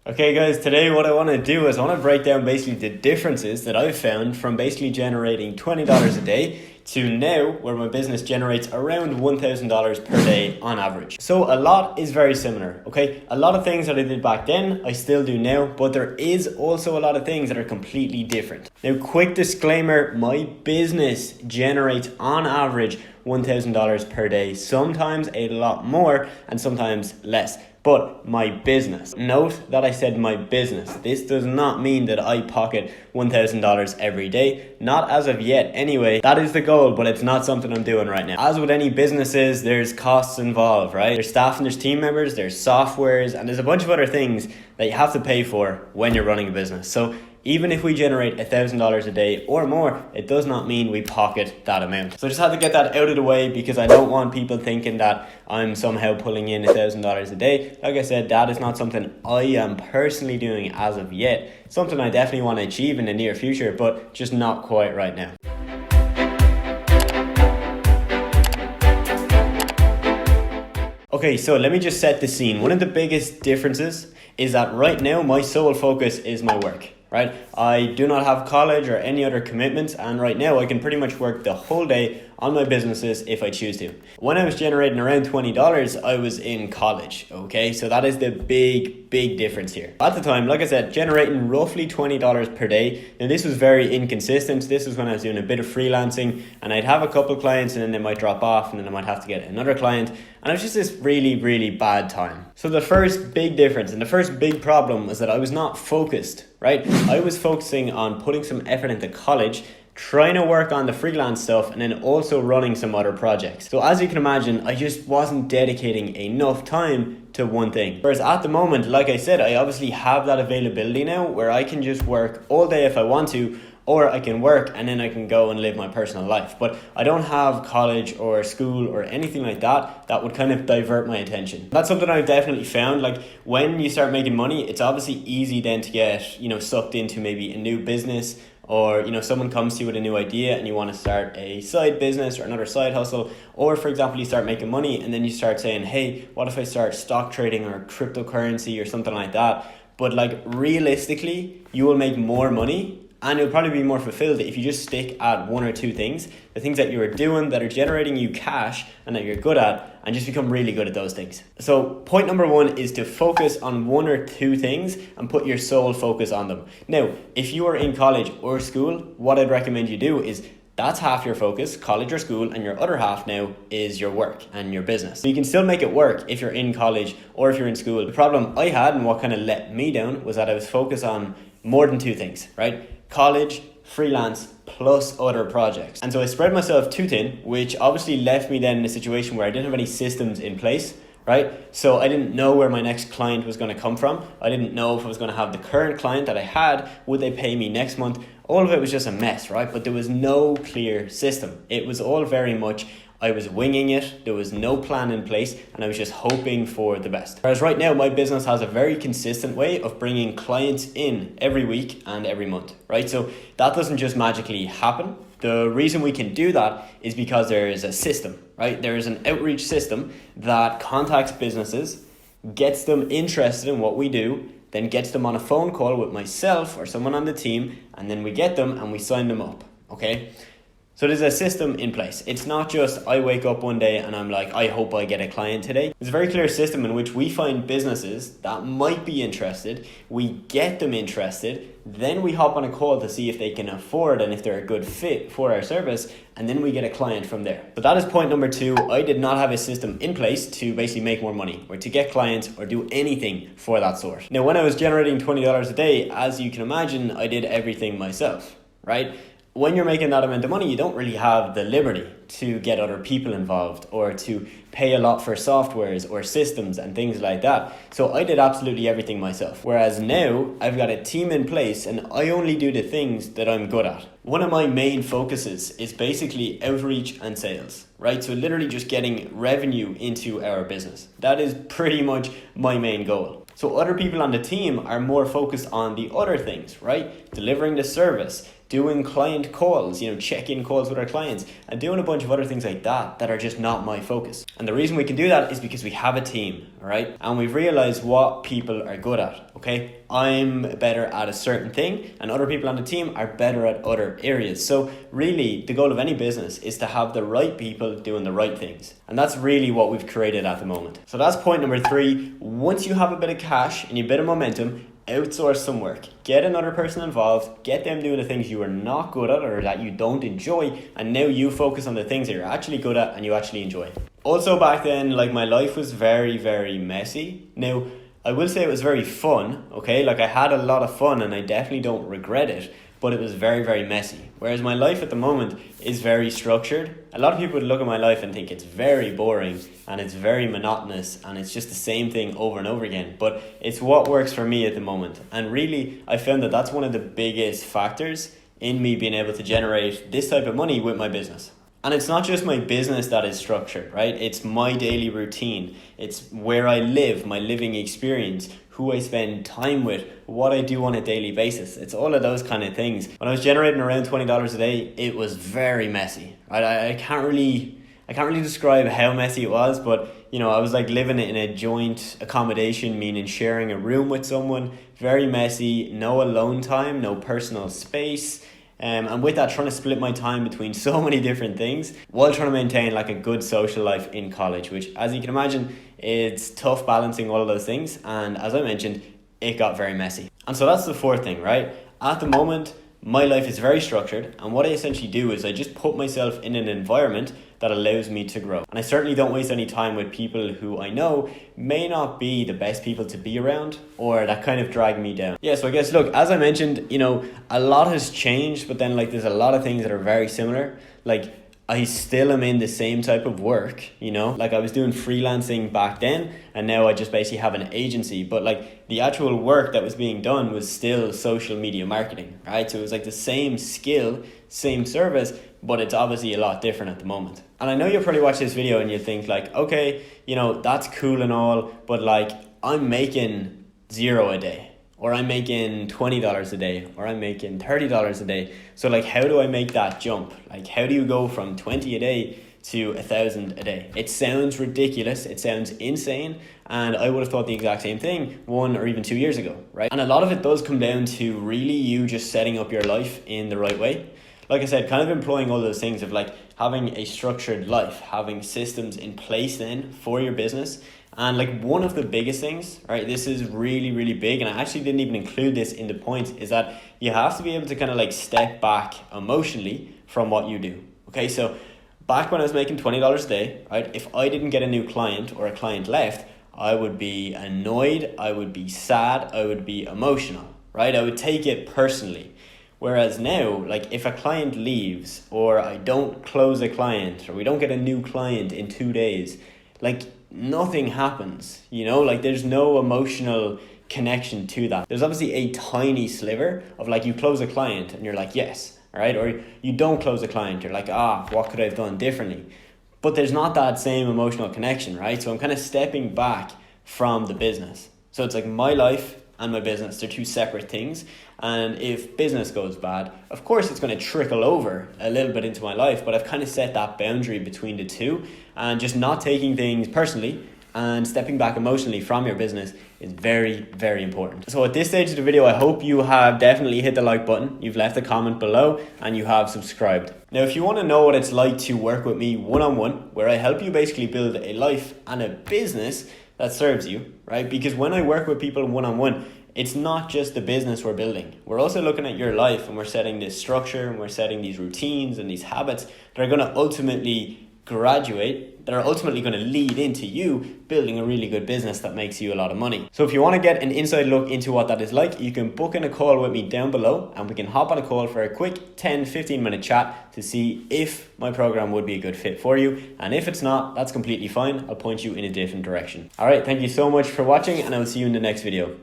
Okay guys, today what I want to do is I want to break down basically the differences that I've found from basically generating $20 a day to now where my business generates around $1,000 per day on average. So a lot is very similar, okay? A lot of things that I did back then, I still do now, but there is also a lot of things that are completely different. Now, quick disclaimer, my business generates on average $1,000 per day, sometimes a lot more and sometimes less. But my business. Note that I said my business. This does not mean that I pocket $1,000 every day. Not as of yet. Anyway, that is the goal, but it's not something I'm doing right now. As with any businesses, there's costs involved, right? There's staff and there's team members, there's softwares, and there's a bunch of other things that you have to pay for when you're running a business. So even if we generate $1,000 a day or more, it does not mean we pocket that amount. So I just had to get that out of the way because I don't want people thinking that I'm somehow pulling in $1,000 a day. Like I said, that is not something I am personally doing as of yet. Something I definitely want to achieve in the near future, but just not quite right now. Okay, so let me just set the scene. One of the biggest differences is that right now my sole focus is my work. Right? I do not have college or any other commitments, and right now I can pretty much work the whole day on my businesses if I choose to. When I was generating around $20, I was in college, okay? So that is the big difference here. At the time, like I said, generating roughly $20 per day. Now this was very inconsistent. This was when I was doing a bit of freelancing and I'd have a couple of clients and then they might drop off and then I might have to get another client. And it was just this really bad time. So the first big difference and the first big problem was that I was not focused, right? I was focusing on putting some effort into college, trying to work on the freelance stuff, and then also running some other projects. So as you can imagine, I just wasn't dedicating enough time to one thing. Whereas at the moment, like I said, I obviously have that availability now where I can just work all day if I want to, or I can work and then I can go and live my personal life. But I don't have college or school or anything like that that would kind of divert my attention. That's something I've definitely found. Like when you start making money, it's obviously easy then to get, sucked into maybe a new business, or someone comes to you with a new idea and you want to start a side business or another side hustle, or for example you start making money and then you start saying, hey, what if I start stock trading or cryptocurrency or something like that? But like realistically, you will make more money and you'll probably be more fulfilled if you just stick at one or two things, the things that you are doing that are generating you cash and that you're good at, and just become really good at those things. So point number one is to focus on one or two things and put your sole focus on them. Now, if you are in college or school, what I'd recommend you do is that's half your focus, college or school, and your other half now is your work and your business. So you can still make it work if you're in college or if you're in school. The problem I had and what kind of let me down was that I was focused on more than two things, right? College, freelance, plus other projects. And so I spread myself too thin, which obviously left me then in a situation where I didn't have any systems in place, right? So I didn't know where my next client was going to come from. I didn't know if I was going to have the current client that I had, would they pay me next month? All of it was just a mess, right? But there was no clear system. It was all very much, I was winging it, there was no plan in place, and I was just hoping for the best. Whereas right now, my business has a very consistent way of bringing clients in every week and every month, right? So that doesn't just magically happen. The reason we can do that is because there is a system, right? There is an outreach system that contacts businesses, gets them interested in what we do, then gets them on a phone call with myself or someone on the team, and then we get them and we sign them up, okay? So there's a system in place. It's not just I wake up one day and I'm like, I hope I get a client today. There's a very clear system in which we find businesses that might be interested, we get them interested, then we hop on a call to see if they can afford and if they're a good fit for our service, and then we get a client from there. But that is point number two. I did not have a system in place to basically make more money or to get clients or do anything for that sort. Now, when I was generating $20 a day, as you can imagine, I did everything myself, right? When you're making that amount of money, you don't really have the liberty to get other people involved or to pay a lot for softwares or systems and things like that. So I did absolutely everything myself. Whereas now I've got a team in place and I only do the things that I'm good at. One of my main focuses is basically outreach and sales, right? So literally just getting revenue into our business. That is pretty much my main goal. So other people on the team are more focused on the other things, right? Delivering the service, doing client calls, check-in calls with our clients, and doing a bunch of other things like that are just not my focus. And the reason we can do that is because we have a team, right? And we've realized what people are good at, okay? I'm better at a certain thing, and other people on the team are better at other areas. So really, the goal of any business is to have the right people doing the right things. And that's really what we've created at the moment. So that's point number 3. Once you have a bit of cash and a bit of momentum, outsource some work. Get another person involved, get them doing the things you are not good at or that you don't enjoy, and now you focus on the things that you're actually good at and you actually enjoy. Also back then, my life was very, very messy. Now, I will say it was very fun, okay? I had a lot of fun and I definitely don't regret it, but it was very, very messy. Whereas my life at the moment is very structured. A lot of people would look at my life and think it's very boring and it's very monotonous and it's just the same thing over and over again. But it's what works for me at the moment. And really, I found that that's one of the biggest factors in me being able to generate this type of money with my business. And it's not just my business that is structured, right? It's my daily routine. It's where I live, my living experience, who I spend time with, what I do on a daily basis. It's all of those kind of things. When I was generating around $20 a day, it was very messy. Right? I can't really describe how messy it was, but I was living in a joint accommodation, meaning sharing a room with someone. Very messy, no alone time, no personal space. And with that, trying to split my time between so many different things while trying to maintain a good social life in college, which, as you can imagine, it's tough balancing all of those things. And as I mentioned, it got very messy. And so that's the 4th thing, right? At the moment, my life is very structured, and what I essentially do is I just put myself in an environment that allows me to grow. And I certainly don't waste any time with people who I know may not be the best people to be around or that kind of drag me down. Yeah, so I guess, look, as I mentioned, a lot has changed, but then there's a lot of things that are very similar. I still am in the same type of work, I was doing freelancing back then, and now I just basically have an agency, but the actual work that was being done was still social media marketing, right? So it was the same skill, same service, but it's obviously a lot different at the moment. And I know you'll probably watch this video and you think okay, that's cool and all, but I'm making $0 a day, or I'm making $20 a day, or I'm making $30 a day. So how do I make that jump? How do you go from 20 a day to 1,000 a day? It sounds ridiculous. It sounds insane. And I would have thought the exact same thing 1 or even 2 years ago, right? And a lot of it does come down to really you just setting up your life in the right way. Like I said, kind of employing all those things of having a structured life, having systems in place then for your business. And one of the biggest things, right, this is really, really big, and I actually didn't even include this in the points, is that you have to be able to kind of step back emotionally from what you do. Okay, so back when I was making $20 a day, right, if I didn't get a new client or a client left, I would be annoyed, I would be sad, I would be emotional, right? I would take it personally. Whereas now, if a client leaves or I don't close a client or we don't get a new client in 2 days, nothing happens, there's no emotional connection to that. There's obviously a tiny sliver of you close a client and you're yes, right? Or you don't close a client, you're what could I have done differently? But there's not that same emotional connection, right? So I'm kind of stepping back from the business. So it's my life and my business, they're 2 separate things. And if business goes bad, of course it's going to trickle over a little bit into my life, but I've kind of set that boundary between the two, and just not taking things personally and stepping back emotionally from your business is very, very important. So at this stage of the video, I hope you have definitely hit the like button, you've left a comment below, and you have subscribed. Now, if you want to know what it's like to work with me one-on-one, where I help you basically build a life and a business that serves you, right? Because when I work with people one-on-one, it's not just the business we're building. We're also looking at your life, and we're setting this structure, and we're setting these routines and these habits that are going to ultimately that are ultimately going to lead into you building a really good business that makes you a lot of money. So if you want to get an inside look into what that is like, you can book in a call with me down below, and we can hop on a call for a quick 10-15 minute chat to see if my program would be a good fit for you. And if it's not, that's completely fine. I'll point you in a different direction. All right, thank you so much for watching, and I will see you in the next video.